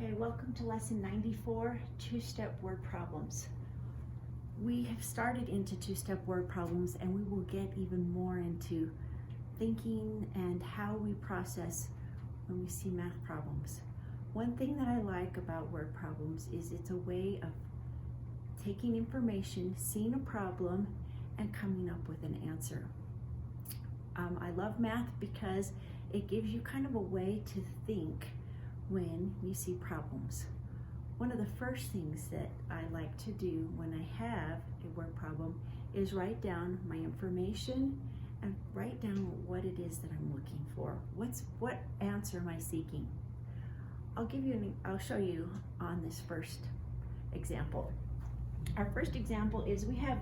Okay, welcome to lesson 94, two-step word problems. We have started into two-step word problems and we will get even more into thinking and how we process when we see math problems. One thing that I like about word problems is it's a way of taking information, seeing a problem, and coming up with an answer. I love math because it gives you kind of a way to think when you see problems. One of the first things that I like to do when I have a word problem is write down my information and write down what it is that I'm looking for. What answer am I seeking? I'll show you on this first example. Our first example is we have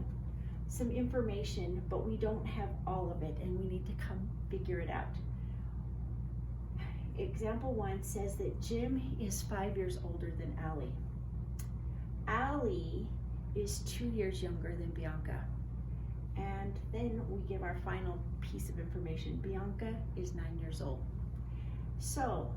some information, but we don't have all of it, and we need to come figure it out. Example 1 says that Jim is 5 years older than Allie. Allie is 2 years younger than Bianca. And then we give our final piece of information. Bianca is 9 years old. So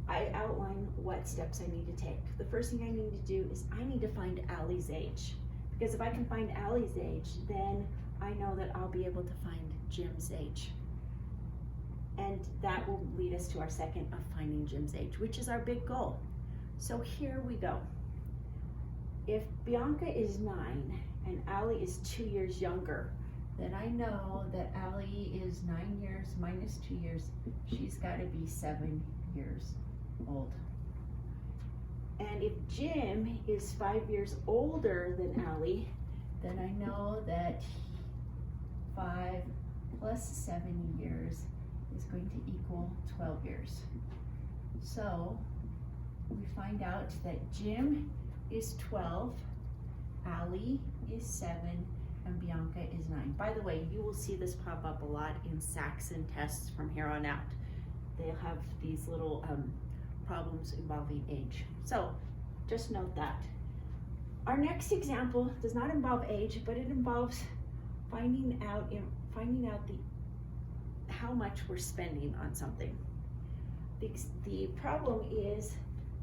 I outline what steps I need to take. The first thing I need to do is I need to find Allie's age. Because if I can find Allie's age, then I know that I'll be able to find Jim's age. And that will lead us to our second of finding Jim's age, which is our big goal. So here we go. If Bianca is 9 and Allie is 2 years younger, then I know that Allie is 9 years minus 2 years. She's got to be 7 years old. And if Jim is 5 years older than Allie, then I know that 5 plus 7 years is going to equal 12 years. So we find out that Jim is 12, Allie is 7, and Bianca is 9. By the way, you will see this pop up a lot in Saxon tests from here on out. They'll have these little problems involving age. So just note that. Our next example does not involve age, but it involves finding out how much we're spending on something. The problem is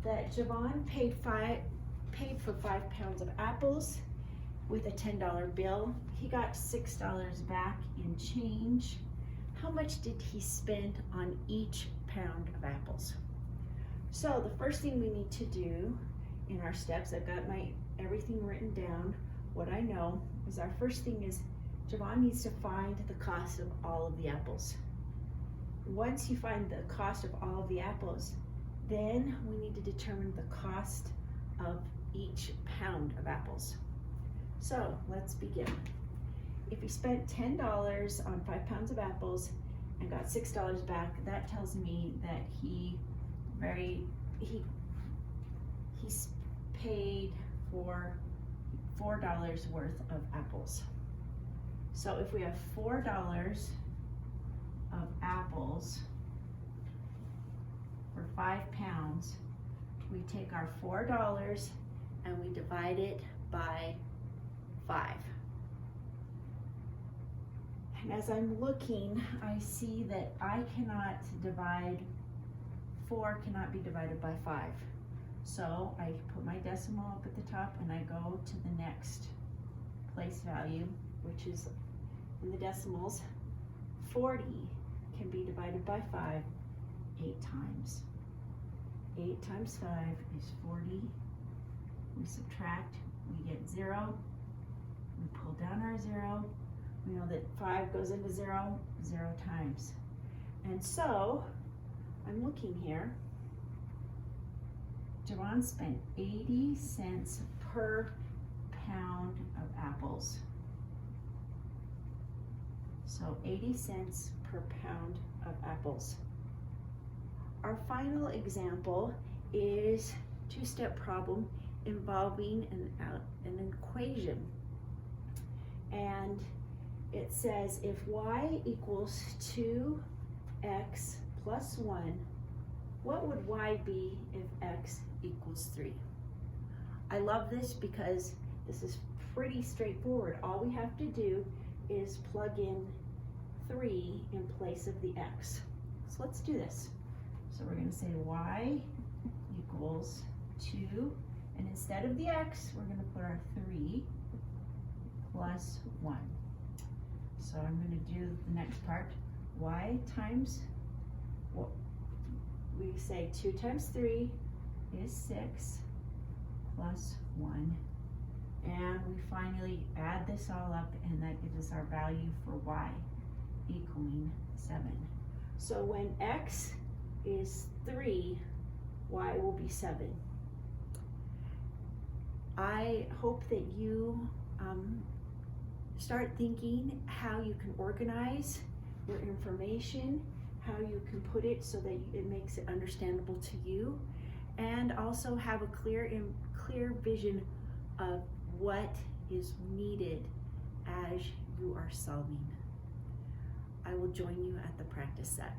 that Javon paid for 5 pounds of apples with a $10 bill. He got $6 back in change. How much did he spend on each pound of apples? So the first thing we need to do in our steps, I've got everything written down. What I know is our first thing is Javon needs to find the cost of all of the apples. Once you find the cost of all of the apples, then we need to determine the cost of each pound of apples. So let's begin. If he spent $10 on 5 pounds of apples and got $6 back, that tells me that he's paid for $4 worth of apples. So if we have $4 of apples for 5 pounds, we take our $4 and we divide it by 5. And as I'm looking, I see that 4 cannot be divided by 5. So I put my decimal up at the top and I go to the next place value, which is in the decimals. 40 can be divided by 5 8 times. 8 times 5 is 40. We subtract, we get 0. We pull down our 0. We know that 5 goes into 0 times. And so, I'm looking here. Javon spent 80 cents per pound of apples. So 80 cents per pound of apples. Our final example is a two-step problem involving an equation. And it says if y equals 2x plus 1, what would y be if x equals 3? I love this because this is pretty straightforward. All we have to do is plug in 3 in place of the x. So let's do this. So we're going to say y 2, and instead of the x, we're going to put our 3 plus 1. So I'm going to do the next part. Y times, well, we say 2 times 3 is 6 plus 1. And we finally add this all up, and that gives us our value for y equaling 7. So when x is 3, y will be 7. I hope that you start thinking how you can organize your information, how you can put it so that it makes it understandable to you, and also have a clear vision of what is needed as you are solving. I will join you at the practice set.